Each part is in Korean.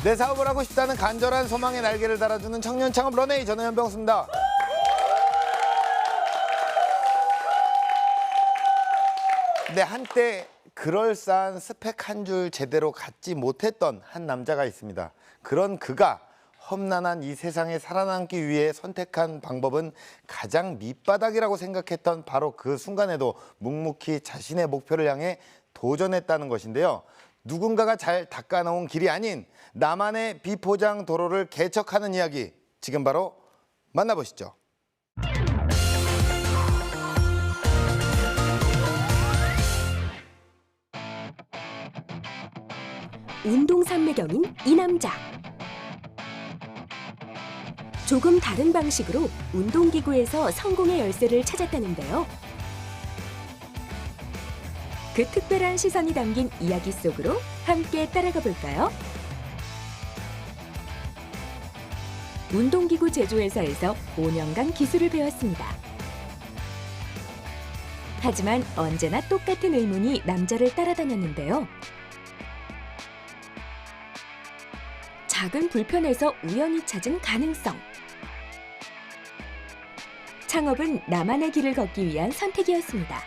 내 사업을 하고 싶다는 간절한 소망의 날개를 달아주는 청년 창업 런웨이, 저는 현병수입니다. 네, 한때 그럴싸한 스펙 한 줄 제대로 갖지 못했던 한 남자가 있습니다. 그런 그가 험난한 이 세상에 살아남기 위해 선택한 방법은 가장 밑바닥이라고 생각했던 바로 그 순간에도 묵묵히 자신의 목표를 향해 도전했다는 것인데요. 누군가가 잘 닦아놓은 길이 아닌 나만의 비포장 도로를 개척하는 이야기, 지금 바로 만나보시죠. 운동 산매경인 이 남자. 조금 다른 방식으로 운동기구에서 성공의 열쇠를 찾았다는데요. 그 특별한 시선이 담긴 이야기 속으로 함께 따라가 볼까요? 운동기구 제조회사에서 5년간 기술을 배웠습니다. 하지만 언제나 똑같은 의문이 남자를 따라다녔는데요. 작은 불편에서 우연히 찾은 가능성. 창업은 나만의 길을 걷기 위한 선택이었습니다.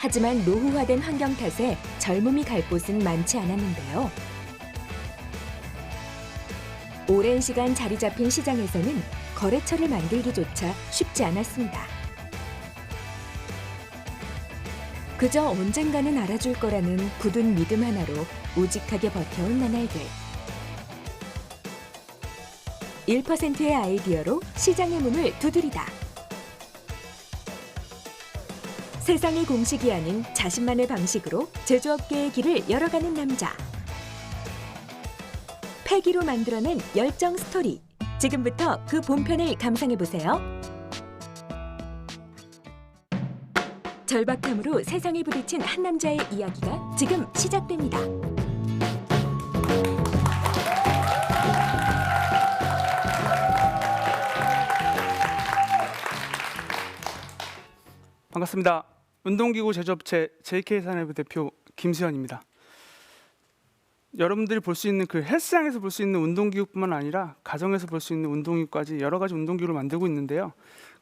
하지만 노후화된 환경 탓에 젊음이 갈 곳은 많지 않았는데요. 오랜 시간 자리 잡힌 시장에서는 거래처를 만들기조차 쉽지 않았습니다. 그저 언젠가는 알아줄 거라는 굳은 믿음 하나로 우직하게 버텨온 나날들. 1%의 아이디어로 시장의 문을 두드리다. 세상의 공식이 아닌 자신만의 방식으로 제조업계의 길을 열어가는 남자. 패기로 만들어낸 열정 스토리. 지금부터 그 본편을 감상해보세요. 절박함으로 세상에 부딪힌 한 남자의 이야기가 지금 시작됩니다. 반갑습니다. 운동기구 제조업체 JK산해부 대표 김수현입니다. 여러분들이 볼 수 있는 그 헬스장에서 볼 수 있는 운동기구뿐만 아니라 가정에서 볼 수 있는 운동기구까지 여러 가지 운동기구를 만들고 있는데요.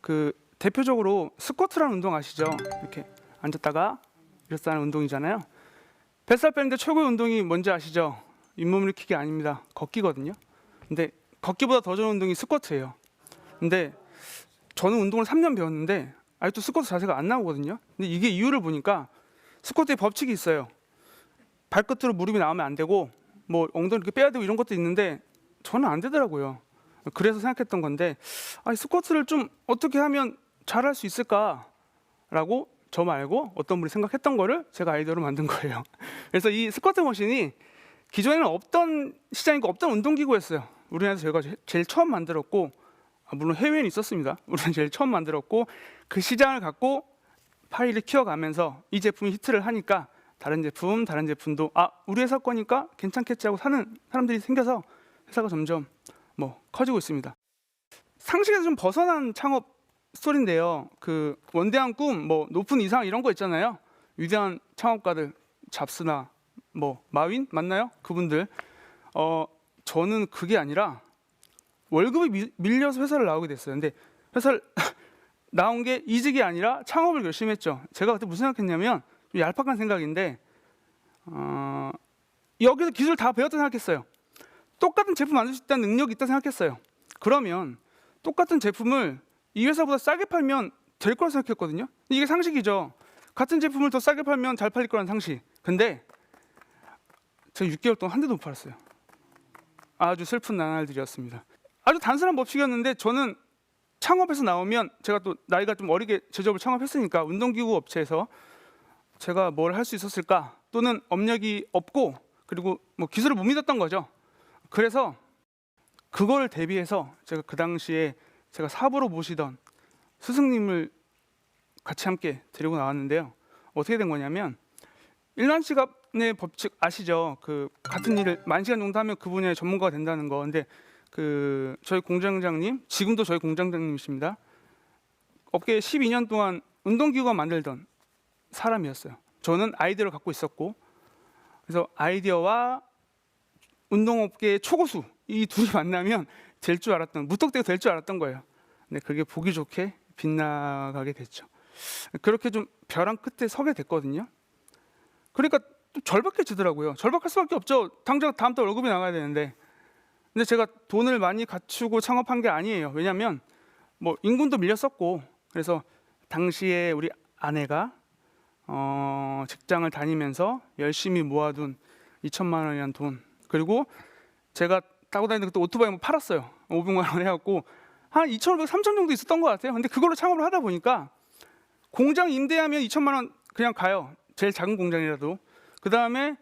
그 대표적으로 스쿼트라는 운동 아시죠? 이렇게 앉았다가 일어서 하는 운동이잖아요. 뱃살 빼는데 최고의 운동이 뭔지 아시죠? 잇몸 일으키기 아닙니다. 걷기거든요. 근데 걷기보다 더 좋은 운동이 스쿼트예요. 근데 저는 운동을 3년 배웠는데 아직도 스쿼트 자세가 안 나오거든요. 근데 이게 이유를 보니까 스쿼트에 법칙이 있어요. 발끝으로 무릎이 나오면 안 되고 뭐 엉덩이 이렇게 빼야 되고 이런 것도 있는데 저는 안 되더라고요. 그래서 생각했던 건데 스쿼트를 좀 어떻게 하면 잘할 수 있을까라고 저 말고 어떤 분이 생각했던 거를 제가 아이디어로 만든 거예요. 그래서 이 스쿼트 머신이 기존에는 없던 시장이고 없던 운동기구였어요. 우리나라에서 제가 제일 처음 만들었고, 물론 해외에는 있었습니다. 우리는 제일 처음 만들었고, 그 시장을 갖고 파일을 키워가면서 이 제품이 히트를 하니까 다른 제품도 우리 회사 거니까 괜찮겠지 하고 사는 사람들이 생겨서 회사가 점점 커지고 있습니다. 상식에서 좀 벗어난 창업 스토리인데요. 그 원대한 꿈, 높은 이상 이런 거 있잖아요. 위대한 창업가들, 잡스나 마윈 맞나요? 그분들. 저는 그게 아니라 월급이 밀려서 회사를 나오게 됐어요. 근데 회사를 나온 게 이직이 아니라 창업을 열심히 했죠. 제가 그때 무슨 생각했냐면 좀 얄팍한 생각인데 여기서 기술 다 배웠다 생각했어요. 똑같은 제품 만들 수 있다는 능력이 있다 생각했어요. 그러면 똑같은 제품을 이 회사보다 싸게 팔면 될 거라 생각했거든요. 이게 상식이죠. 같은 제품을 더 싸게 팔면 잘 팔릴 거라는 상식. 근데 제가 6개월 동안 한 대도 못 팔았어요. 아주 슬픈 나날들이었습니다. 아주 단순한 법칙이었는데 저는 창업해서 나오면 제가 또 나이가 좀 어리게 제조업을 창업했으니까 운동기구 업체에서 제가 뭘 할 수 있었을까, 또는 업력이 없고 그리고 기술을 못 믿었던 거죠. 그래서 그걸 대비해서 제가 그 당시에 제가 사부로 모시던 스승님을 같이 함께 데리고 나왔는데요. 어떻게 된 거냐면 일반시간의 법칙 아시죠? 그 같은 일을 10,000시간 정도 하면 그 분야의 전문가가 된다는 거. 근데 저희 공장장님, 지금도 저희 공장장님이십니다. 업계에 12년 동안 운동기구가 만들던 사람이었어요. 저는 아이디어를 갖고 있었고 그래서 아이디어와 운동업계의 초고수 이 둘이 만나면 될 줄 알았던, 무턱대고 될 줄 알았던 거예요. 근데 그게 보기 좋게 빗나가게 됐죠. 그렇게 좀 벼랑 끝에 서게 됐거든요. 그러니까 또 절박해지더라고요. 절박할 수밖에 없죠. 당장 다음 달 월급이 나가야 되는데. 근데 제가 돈을 많이 갖추고 창업한 게 아니에요. 왜냐하면 뭐 인근도 밀렸었고, 그래서 당시에 우리 아내가 직장을 다니면서 열심히 모아둔 2천만 원이라는 돈, 그리고 제가 타고 다니는 그때 오토바이 한번 팔았어요. 500만 원 해갖고 한 2,500, 3,000 정도 있었던 것 같아요. 근데 그걸로 창업을 하다 보니까 공장 임대하면 2천만 원 그냥 가요. 제일 작은 공장이라도. 그 다음에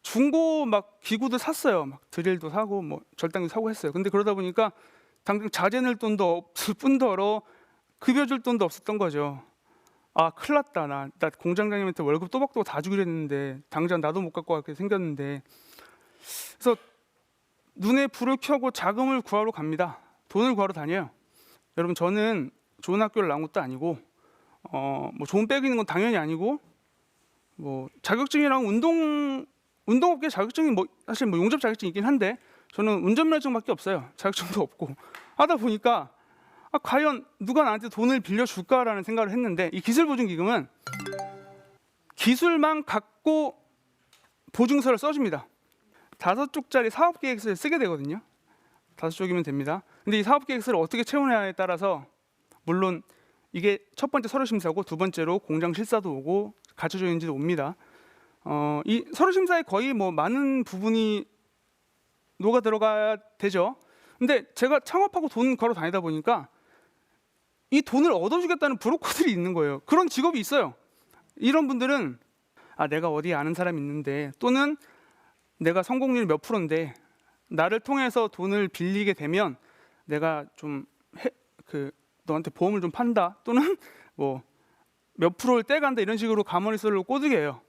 중고 막 기구도 샀어요. 막 드릴도 사고 뭐 절단기도 사고 했어요. 근데 그러다 보니까 당장 자재 낼 돈도 없을 뿐더러 급여 줄 돈도 없었던 거죠. 아, 큰일 났다. 나 공장장님한테 월급 또박또박 다 주기로 했는데 당장 나도 못 갖고 가게 생겼는데. 그래서 눈에 불을 켜고 자금을 구하러 갑니다. 돈을 구하러 다녀요. 여러분, 저는 좋은 학교를 나온 것도 아니고 뭐 좋은 백이 있는 건 당연히 아니고, 뭐 자격증이랑 운동업계 자격증이 뭐 사실 뭐 용접 자격증이 있긴 한데 저는 운전면허증밖에 없어요. 자격증도 없고 하다 보니까 과연 누가 나한테 돈을 빌려줄까라는 생각을 했는데, 이 기술보증기금은 기술만 갖고 보증서를 써줍니다. 5쪽짜리 사업계획서를 쓰게 되거든요. 5쪽이면 됩니다. 근데 이 사업계획서를 어떻게 채우냐에 따라서, 물론 이게 첫 번째 서류 심사고 두 번째로 공장 실사도 오고 갖춰져 있는지도 옵니다. 이 서류 심사에 거의 뭐 많은 부분이 녹아 들어가야 되죠. 근데 제가 창업하고 돈 걸어 다니다 보니까 이 돈을 얻어주겠다는 브로커들이 있는 거예요. 그런 직업이 있어요. 이런 분들은 내가 어디 아는 사람 있는데, 또는 내가 성공률 몇 프로인데 나를 통해서 돈을 빌리게 되면 내가 좀 너한테 보험을 좀 판다, 또는 뭐 몇 프로를 떼간다, 이런 식으로 가머니서를 꼬드게 해요.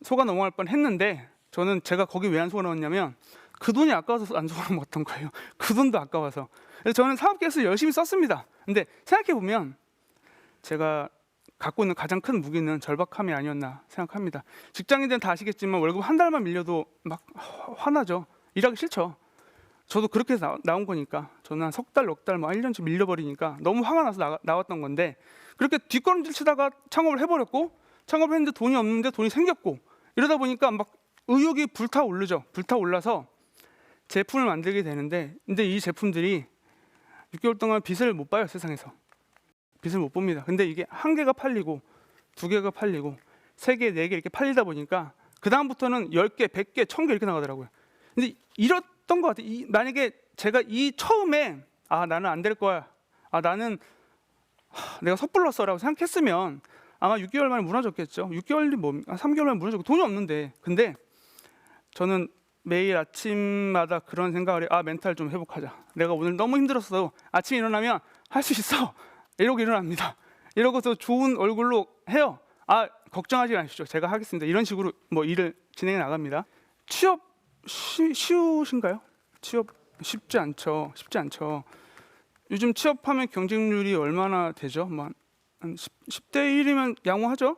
속아 넘어갈 뻔했는데 저는 제가 거기 왜 안 속아 넣었냐면 그 돈이 아까워서 안 속아 넘어갔던 거예요. 그 돈도 아까워서. 그래서 저는 사업계획서 열심히 썼습니다. 근데 생각해 보면 제가 갖고 있는 가장 큰 무기는 절박함이 아니었나 생각합니다. 직장인들은 다 아시겠지만 월급 한 달만 밀려도 막 화나죠. 일하기 싫죠. 저도 그렇게 해서 나온 거니까. 저는 한 석 달, 넉 달, 뭐 1년치 밀려버리니까 너무 화가 나서 나왔던 건데, 그렇게 뒷걸음질 치다가 창업을 해버렸고, 창업을 했는데 돈이 없는데 돈이 생겼고, 이러다 보니까 막 의욕이 불타오르죠. 불타올라서 제품을 만들게 되는데, 근데 이 제품들이 6개월 동안 빛을 못 봐요. 세상에서 빛을 못 봅니다. 근데 이게 1개가 팔리고 2개가 팔리고 3개, 4개 이렇게 팔리다 보니까 그 다음부터는 10개, 100개, 1000개 이렇게 나가더라고요. 근데 이랬던 것 같아요. 만약에 제가 이 처음에 나는 안 될 거야, 나는 내가 섣불렀어라고 생각했으면 아마 6개월 만에 무너졌겠죠. 6개월이 뭐 3개월 만에 무너졌고 돈이 없는데. 근데 저는 매일 아침마다 그런 생각을 해요. 멘탈 좀 회복하자. 내가 오늘 너무 힘들었어. 아침에 일어나면 할 수 있어. 이러고 일어납니다. 이러고서 좋은 얼굴로 해요. 걱정하지 마십시오. 제가 하겠습니다. 이런 식으로 뭐 일을 진행해 나갑니다. 취업 쉬우신가요? 취업 쉽지 않죠. 쉽지 않죠. 요즘 취업하면 경쟁률이 얼마나 되죠? 한 10대 1이면 양호하죠?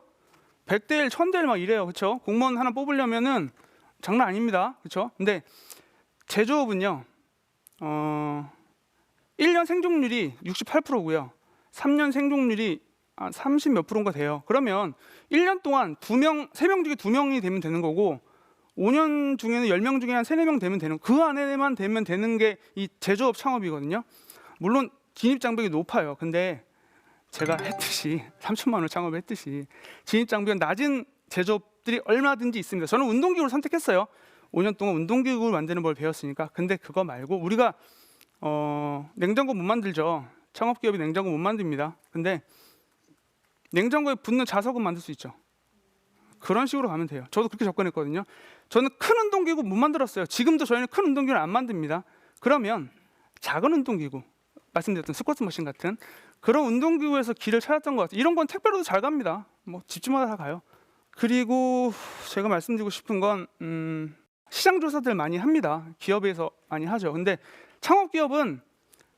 100대 1, 1000대 1 막 이래요. 그렇죠? 공무원 하나 뽑으려면은 장난 아닙니다. 그렇죠? 근데 제조업은요. 1년 생존율이 68%고요. 3년 생존율이 30 몇 프로인가 돼요. 그러면 1년 동안 3명 중에 2명이 되면 되는 거고, 5년 중에는 10명 중에 한 3, 4명 되면 되는, 그 안에만 되면 되는 게 이 제조업 창업이거든요. 물론 진입 장벽이 높아요. 근데 제가 했듯이 3천만 원 창업을 했듯이 진입 장벽이 낮은 제조업들이 얼마든지 있습니다. 저는 운동기구를 선택했어요. 5년 동안 운동기구를 만드는 걸 배웠으니까. 근데 그거 말고 우리가 냉장고 못 만들죠. 창업기업이 냉장고 못 만듭니다. 근데 냉장고에 붙는 자석은 만들 수 있죠. 그런 식으로 가면 돼요. 저도 그렇게 접근했거든요. 저는 큰 운동기구 못 만들었어요. 지금도 저희는 큰 운동기구를 안 만듭니다. 그러면 작은 운동기구, 말씀드렸던 스쿼트 머신 같은 그런 운동기구에서 길을 찾았던 것 같아요. 이런 건 택배로도 잘 갑니다. 뭐 집집마다 다 가요. 그리고 제가 말씀드리고 싶은 건 시장 조사들 많이 합니다. 기업에서 많이 하죠. 근데 창업기업은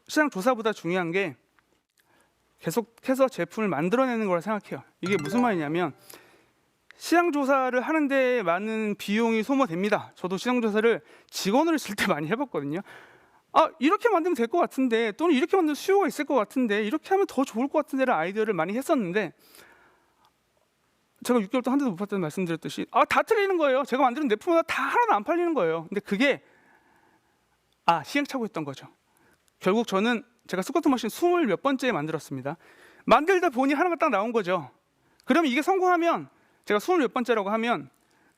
시장 조사보다 중요한 게 계속해서 제품을 만들어내는 거라 생각해요. 이게 무슨 말이냐면 시장 조사를 하는데 많은 비용이 소모됩니다. 저도 시장 조사를 직원으로 있을 때 많이 해봤거든요. 아, 이렇게 만들면 될 것 같은데, 또는 이렇게 만들면 수요가 있을 것 같은데, 이렇게 하면 더 좋을 것 같은데라는 아이디어를 많이 했었는데, 제가 6개월 동안 한 대도 못 봤다는 말씀드렸듯이 다 틀리는 거예요. 제가 만드는 뇌품마다 다 하나도 안 팔리는 거예요. 근데 그게 시행착오였던 거죠. 결국 저는 제가 스쿼트 머신 20몇 번째 만들었습니다. 만들다 보니 하나가 딱 나온 거죠. 그러면 이게 성공하면, 제가 20몇 번째라고 하면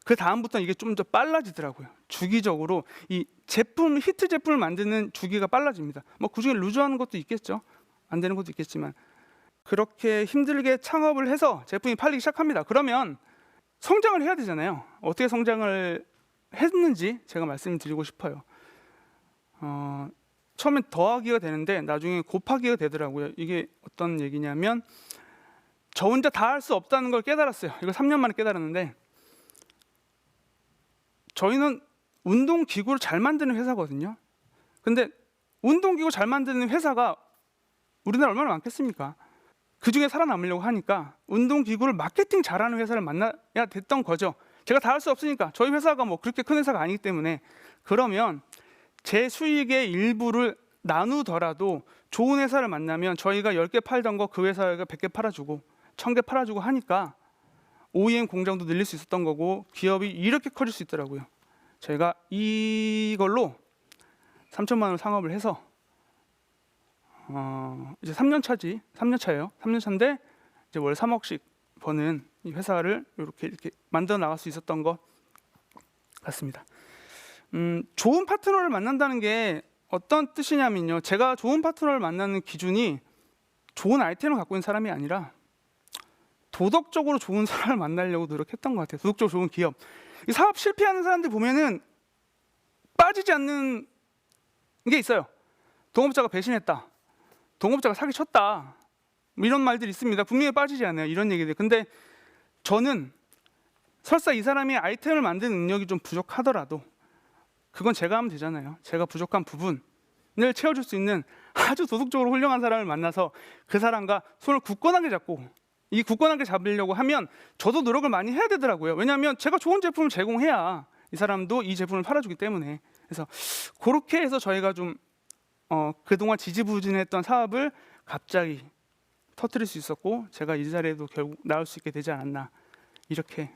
그 다음부터는 이게 좀 더 빨라지더라고요. 주기적으로 이 제품, 히트 제품을 만드는 주기가 빨라집니다. 뭐 그중에 루즈하는 것도 있겠죠. 안 되는 것도 있겠지만, 그렇게 힘들게 창업을 해서 제품이 팔리기 시작합니다. 그러면 성장을 해야 되잖아요. 어떻게 성장을 했는지 제가 말씀드리고 싶어요. 처음엔 더하기가 되는데 나중에 곱하기가 되더라고요. 이게 어떤 얘기냐면, 저 혼자 다 할 수 없다는 걸 깨달았어요. 이거 3년 만에 깨달았는데, 저희는 운동기구를 잘 만드는 회사거든요. 근데 운동기구 잘 만드는 회사가 우리나라에 얼마나 많겠습니까? 그 중에 살아남으려고 하니까 운동기구를 마케팅 잘하는 회사를 만나야 됐던 거죠. 제가 다 할 수 없으니까. 저희 회사가 뭐 그렇게 큰 회사가 아니기 때문에. 그러면 제 수익의 일부를 나누더라도 좋은 회사를 만나면 저희가 10개 팔던 거 그 회사가 100개 팔아주고 1000개 팔아주고 하니까 OEM 공장도 늘릴 수 있었던 거고, 기업이 이렇게 커질 수 있더라고요. 저희가 이걸로 3천만 원 상업을 해서 이제 3년 차지, 3년 차예요. 3년 차인데 이제 월 3억씩 버는 이 회사를 이렇게 만들어 나갈 수 있었던 것 같습니다. 좋은 파트너를 만난다는 게 어떤 뜻이냐면요, 제가 좋은 파트너를 만나는 기준이 좋은 아이템을 갖고 있는 사람이 아니라 도덕적으로 좋은 사람을 만나려고 노력했던 것 같아요. 도덕적으로 좋은 기업. 이 사업 실패하는 사람들 보면은 빠지지 않는 게 있어요. 동업자가 배신했다, 동업자가 사기쳤다, 뭐 이런 말들이 있습니다. 분명히 빠지지 않아요, 이런 얘기들. 근데 저는 설사 이 사람이 아이템을 만드는 능력이 좀 부족하더라도 그건 제가 하면 되잖아요. 제가 부족한 부분을 채워줄 수 있는 아주 도덕적으로 훌륭한 사람을 만나서 그 사람과 손을 굳건하게 잡고, 이 굳건하게 잡으려고 하면 저도 노력을 많이 해야 되더라고요. 왜냐하면 제가 좋은 제품을 제공해야 이 사람도 이 제품을 팔아주기 때문에. 그래서 그렇게 해서 저희가 좀 그동안 지지부진했던 사업을 갑자기 터뜨릴 수 있었고, 제가 이 자리에도 결국 나올 수 있게 되지 않았나, 이렇게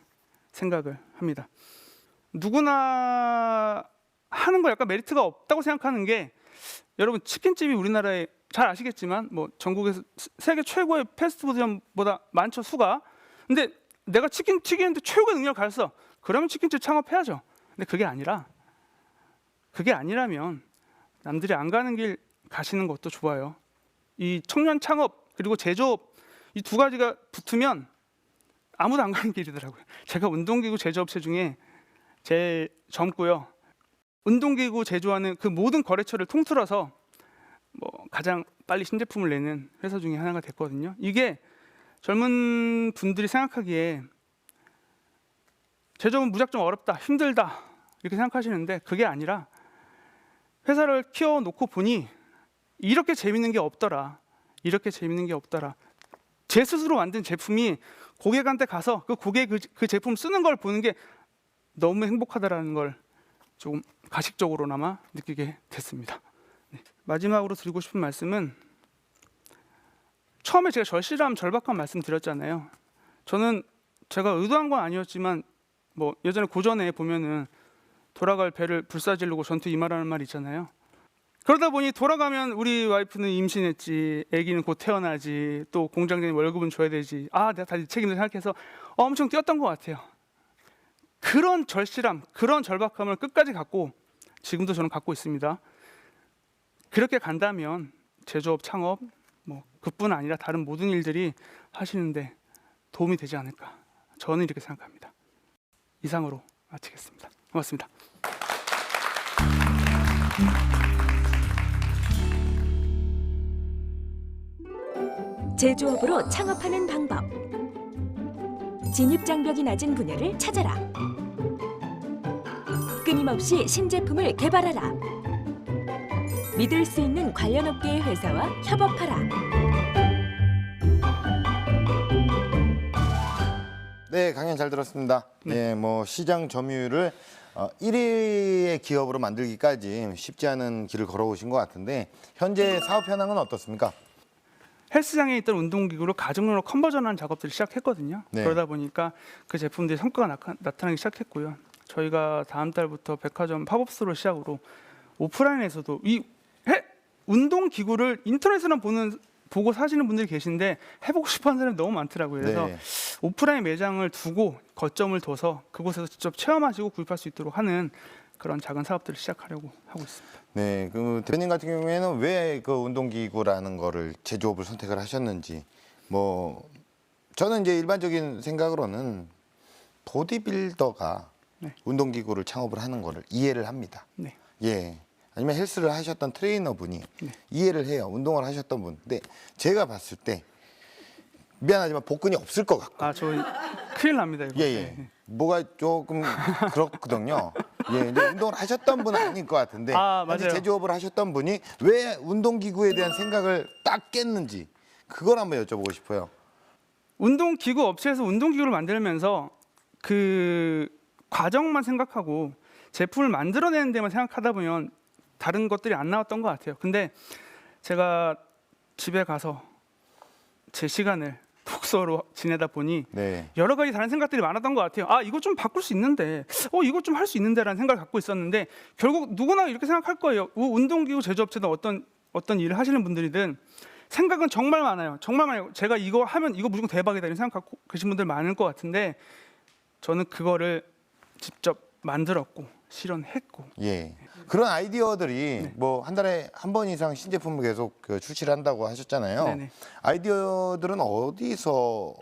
생각을 합니다. 누구나 하는 거 약간 메리트가 없다고 생각하는 게, 여러분 치킨집이 우리나라에 잘 아시겠지만 뭐 전국에서 세계 최고의 패스트푸드점보다 많죠, 수가. 근데 내가 치킨 튀기는데 최고의 능력을 가졌어. 그러면 치킨집 창업해야죠. 근데 그게 아니라면 남들이 안 가는 길 가시는 것도 좋아요. 이 청년 창업 그리고 제조업, 이 두 가지가 붙으면 아무도 안 가는 길이더라고요. 제가 운동기구 제조업체 중에 제일 젊고요, 운동기구 제조하는 그 모든 거래처를 통틀어서 뭐 가장 빨리 신제품을 내는 회사 중에 하나가 됐거든요. 이게 젊은 분들이 생각하기에 제조업은 무작정 어렵다, 힘들다 이렇게 생각하시는데, 그게 아니라 회사를 키워놓고 보니 이렇게 재밌는 게 없더라, 이렇게 재밌는 게 없더라. 제 스스로 만든 제품이 고객한테 가서 그 고객 그 제품 쓰는 걸 보는 게 너무 행복하다라는 걸 조금 가식적으로나마 느끼게 됐습니다. 네. 마지막으로 드리고 싶은 말씀은, 처음에 제가 절실함, 절박함 말씀드렸잖아요. 저는 제가 의도한 건 아니었지만 뭐 예전에 고전에 보면은 돌아갈 배를 불사지르고 전투 임하라는 말이 있잖아요. 그러다 보니 돌아가면 우리 와이프는 임신했지, 아기는 곧 태어나지, 또 공장장님 월급은 줘야 되지, 내가 다 책임을 생각해서 엄청 뛰었던 것 같아요. 그런 절실함, 그런 절박함을 끝까지 갖고 지금도 저는 갖고 있습니다. 그렇게 간다면 제조업, 창업 뭐 그뿐 아니라 다른 모든 일들이 하시는데 도움이 되지 않을까, 저는 이렇게 생각합니다. 이상으로 마치겠습니다. 고맙습니다. 제조업으로 창업하는 방법. 진입장벽이 낮은 분야를 찾아라. 끊임없이 신제품을 개발하라. 믿을 수 있는 관련 업계의 회사와 협업하라. 네, 강연 잘 들었습니다. 예, 뭐 시장 점유율을 1위의 기업으로 만들기까지 쉽지 않은 길을 걸어오신 것 같은데 현재 사업 현황은 어떻습니까? 헬스장에 있던 운동기구를 가정용으로 컨버전하는 작업들을 시작했거든요. 네. 그러다 보니까 그 제품들이 성과가 나타나기 시작했고요. 저희가 다음 달부터 백화점 팝업스토어 시작으로 오프라인에서도 이 운동기구를 인터넷으로 보고 사시는 분들이 계신데 해보고 싶어하는 사람이 너무 많더라고요. 그래서 네. 오프라인 매장을 두고 거점을 둬서 그곳에서 직접 체험하시고 구입할 수 있도록 하는 그런 작은 사업들을 시작하려고 하고 있습니다. 네, 그 대표님 같은 경우에는 왜 그 운동기구라는 거를 제조업을 선택을 하셨는지, 뭐 저는 이제 일반적인 생각으로는 보디빌더가 네. 운동기구를 창업을 하는 거를 이해를 합니다. 네. 예. 아니면 헬스를 하셨던 트레이너분이 네. 이해를 해요. 운동을 하셨던 분. 근데 제가 봤을 때 미안하지만 복근이 없을 것 같고. 아, 저 큰일 납니다. 이거. 예, 예. 뭐가 조금 그렇거든요. 예, 이제 운동을 하셨던 분은 아닐 것 같은데 아, 현재 맞아요. 제조업을 하셨던 분이 왜 운동기구에 대한 생각을 딱 깼는지 그걸 한번 여쭤보고 싶어요. 운동기구 업체에서 운동기구를 만들면서 그 과정만 생각하고 제품을 만들어내는 데만 생각하다 보면 다른 것들이 안 나왔던 것 같아요. 근데 제가 집에 가서 제 시간을 독서로 지내다 보니 네. 여러 가지 다른 생각들이 많았던 것 같아요. 아, 이거 좀 바꿀 수 있는데, 이거 좀 할 수 있는데라는 생각을 갖고 있었는데 결국 누구나 이렇게 생각할 거예요. 운동기구 제조업체든 어떤 일을 하시는 분들이든 생각은 정말 많아요. 정말 많아요. 제가 이거 하면 이거 무조건 대박이다 이런 생각 갖고 계신 분들 많을 것 같은데 저는 그거를 직접 만들었고 실현했고. 예. 그런 아이디어들이 네. 뭐 한 달에 한 번 이상 신제품을 계속 그 출시를 한다고 하셨잖아요. 네네. 아이디어들은 어디서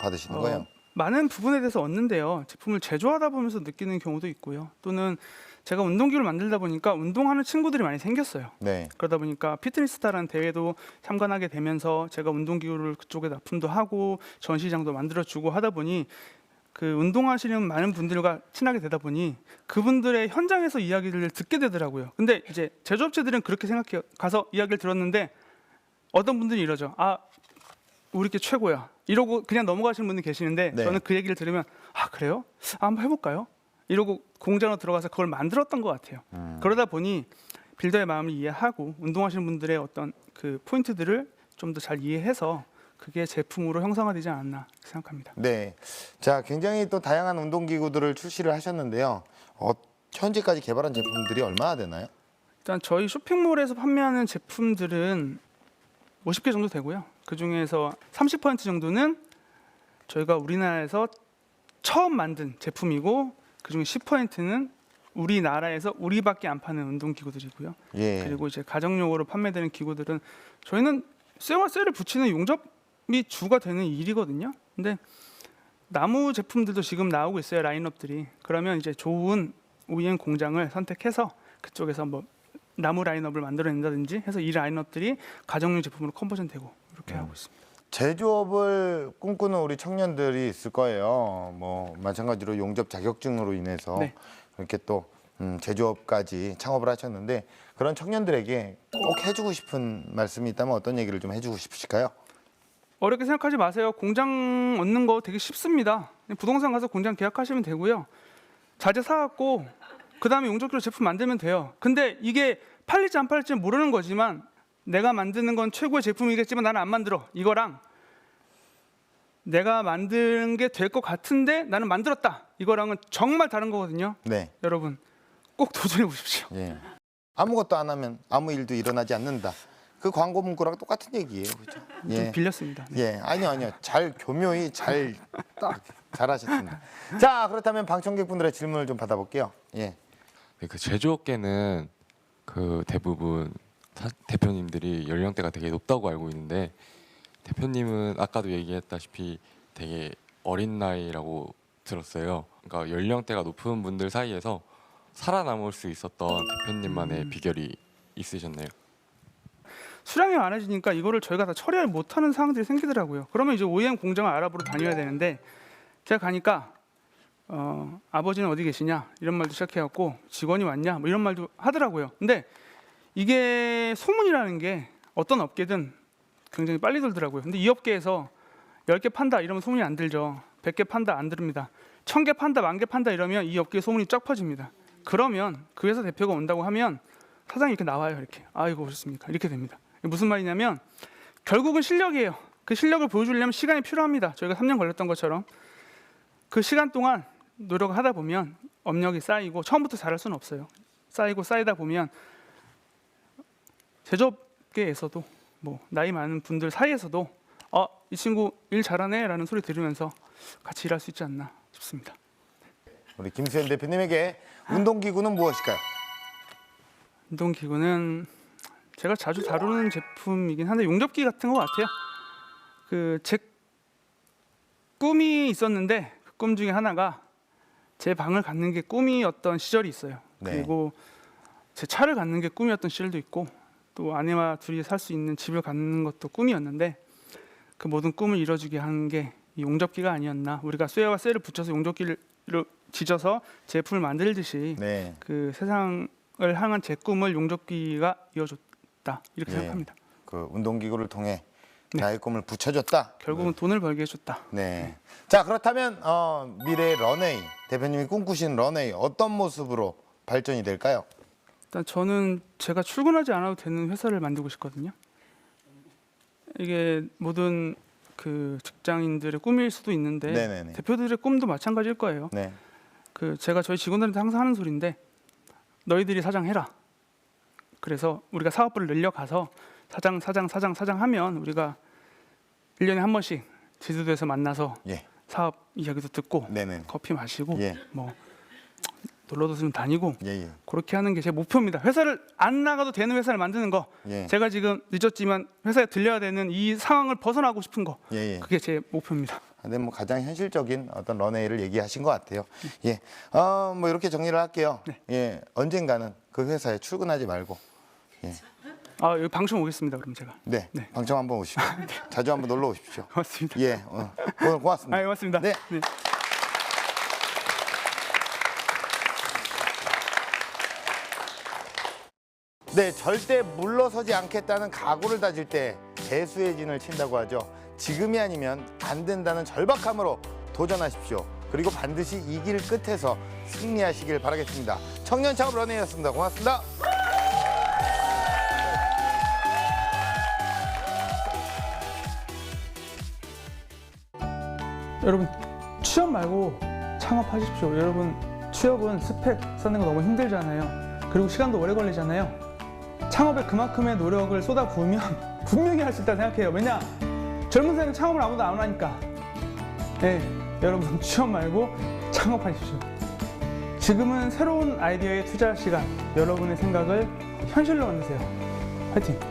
받으시는 거예요? 많은 부분에 대해서 얻는데요. 제품을 제조하다 보면서 느끼는 경우도 있고요. 또는 제가 운동기구를 만들다 보니까 운동하는 친구들이 많이 생겼어요. 네. 그러다 보니까 피트니스타라는 대회도 참관하게 되면서 제가 운동기구를 그쪽에 납품도 하고 전시장도 만들어주고 하다 보니 그 운동하시는 많은 분들과 친하게 되다 보니 그분들의 현장에서 이야기를 듣게 되더라고요. 근데 이제 제조업체들은 그렇게 생각해요. 가서 이야기를 들었는데 어떤 분들이 이러죠. 아, 우리 게 최고야. 이러고 그냥 넘어가시는 분들 계시는데 네. 저는 그 얘기를 들으면 아, 그래요? 아, 한번 해볼까요? 이러고 공장으로 들어가서 그걸 만들었던 것 같아요. 그러다 보니 빌더의 마음을 이해하고 운동하시는 분들의 어떤 그 포인트들을 좀 더 잘 이해해서 그게 제품으로 형성화되지 않았나 생각합니다. 네. 자, 굉장히 또 다양한 운동기구들을 출시를 하셨는데요. 현재까지 개발한 제품들이 얼마나 되나요? 일단 저희 쇼핑몰에서 판매하는 제품들은 50개 정도 되고요. 그 중에서 30% 정도는 저희가 우리나라에서 처음 만든 제품이고 그중에 10%는 우리나라에서 우리밖에 안 파는 운동기구들이고요. 예. 그리고 이제 가정용으로 판매되는 기구들은 저희는 쇠와 쇠를 붙이는 용접이 주가 되는 일이거든요. 근데 나무 제품들도 지금 나오고 있어요. 라인업들이. 그러면 이제 좋은 OEM 공장을 선택해서 그쪽에서 뭐 나무 라인업을 만들어낸다든지 해서 이 라인업들이 가정용 제품으로 컨버전되고 이렇게 하고 있습니다. 제조업을 꿈꾸는 우리 청년들이 있을 거예요. 뭐 마찬가지로 용접 자격증으로 인해서 네. 이렇게 또 제조업까지 창업을 하셨는데 그런 청년들에게 꼭 해주고 싶은 말씀이 있다면 어떤 얘기를 좀 해주고 싶으실까요? 어렵게 생각하지 마세요. 공장 얻는 거 되게 쉽습니다. 부동산 가서 공장 계약하시면 되고요. 자재 사갖고 그 다음에 용접기로 제품 만들면 돼요. 근데 이게 팔릴지 안 팔릴지 모르는 거지만 내가 만드는 건 최고의 제품이겠지만 나는 안 만들어. 이거랑 내가 만든 게 될 것 같은데 나는 만들었다. 이거랑은 정말 다른 거거든요. 네. 여러분 꼭 도전해 보십시오. 예. 아무것도 안 하면 아무 일도 일어나지 않는다. 그 광고 문구랑 똑같은 얘기예요. 그렇죠? 좀 빌렸습니다. 네. 예. 아니요. 잘 교묘히 잘 딱 잘하셨습니다. 자, 그렇다면 방청객분들의 질문을 좀 받아볼게요. 예. 네, 그 제조업계는 그 대부분 대표님들이 연령대가 되게 높다고 알고 있는데 대표님은 아까도 얘기했다시피 되게 어린 나이라고 들었어요. 그러니까 연령대가 높은 분들 사이에서 살아남을 수 있었던 대표님만의 비결이 있으셨나요? 수량이 많아지니까 이거를 저희가 다 처리를 못하는 상황들이 생기더라고요. 그러면 이제 OEM 공장을 알아보러 다녀야 되는데 제가 가니까 아버지는 어디 계시냐 이런 말도 시작해갖고 직원이 왔냐 뭐 이런 말도 하더라고요. 근데 이게 소문이라는 게 어떤 업계든 굉장히 빨리 돌더라고요. 근데 이 업계에서 10개 판다 이러면 소문이 안 들죠. 100개 판다 안 들읍니다. 1000개 판다, 10,000개 판다 이러면 이 업계에 소문이 쫙 퍼집니다. 그러면 그 회사 대표가 온다고 하면 사장이 이렇게 나와요. 이렇게. 이거 오셨습니까? 이렇게 됩니다. 이게 무슨 말이냐면 결국은 실력이에요. 그 실력을 보여주려면 시간이 필요합니다. 저희가 3년 걸렸던 것처럼 그 시간 동안 노력을 하다 보면 업력이 쌓이고 처음부터 잘할 수는 없어요. 쌓이다 보면 제조업계에서도 뭐 나이 많은 분들 사이에서도 이 친구 일 잘하네라는 소리 들으면서 같이 일할 수 있지 않나 싶습니다. 우리 김수현 대표님에게 운동기구는 무엇일까요? 운동기구는 제가 자주 다루는 제품이긴 한데 용접기 같은 것 같아요. 제 꿈이 있었는데 그 꿈 중에 하나가 제 방을 갖는 게 꿈이었던 시절이 있어요. 네. 그리고 제 차를 갖는 게 꿈이었던 시절도 있고 또 아내와 둘이 살 수 있는 집을 갖는 것도 꿈이었는데 그 모든 꿈을 이뤄주게 한 게 이 용접기가 아니었나. 우리가 쇠와 쇠를 붙여서 용접기를 지져서 제품을 만들듯이 네. 그 세상을 향한 제 꿈을 용접기가 이어줬다 이렇게 예. 생각합니다. 그 운동기구를 통해 네. 나의 꿈을 붙여줬다. 결국은 돈을 벌게 해줬다. 네. 자, 그렇다면 미래의 런웨이, 대표님이 꿈꾸시는 런웨이 어떤 모습으로 발전이 될까요? 일단 저는 제가 출근하지 않아도 되는 회사를 만들고 싶거든요. 이게 모든 그 직장인들의 꿈일 수도 있는데 네네네. 대표들의 꿈도 마찬가지일 거예요. 네. 제가 저희 직원들한테 항상 하는 소리인데 너희들이 사장해라. 그래서 우리가 사업부를 늘려가서 사장 하면 우리가 1년에 한 번씩 제주도에서 만나서 예. 사업 이야기도 듣고 네네. 커피 마시고 예. 뭐 놀러도 좀 다니고 예, 예. 그렇게 하는 게 제 목표입니다. 회사를 안 나가도 되는 회사를 만드는 거. 예. 제가 지금 늦었지만 회사에 들려야 되는 이 상황을 벗어나고 싶은 거. 예, 예. 그게 제 목표입니다. 근데 뭐 가장 현실적인 어떤 런웨이를 얘기하신 것 같아요. 예. 뭐 이렇게 정리를 할게요. 네. 예. 언젠가는 그 회사에 출근하지 말고. 예. 여기 방청 오겠습니다. 그럼 제가. 네. 네. 방청 한번 오십시오. 자주 한번 놀러 오십시오. 고맙습니다. 예. 오늘 고맙습니다. 고맙습니다. 네. 네, 절대 물러서지 않겠다는 각오를 다질 때 배수의 진을 친다고 하죠. 지금이 아니면 안 된다는 절박함으로 도전하십시오. 그리고 반드시 이 길 끝에서 승리하시길 바라겠습니다. 청년 창업 런웨이였습니다. 고맙습니다. 여러분 취업 말고 창업하십시오. 여러분 취업은 스펙 쌓는 거 너무 힘들잖아요. 그리고 시간도 오래 걸리잖아요. 창업에 그만큼의 노력을 쏟아 부으면 분명히 할 수 있다고 생각해요. 왜냐? 젊은 세대는 창업을 아무도 안 하니까. 네, 여러분 취업 말고 창업하십시오. 지금은 새로운 아이디어에 투자할 시간. 여러분의 생각을 현실로 만드세요. 화이팅!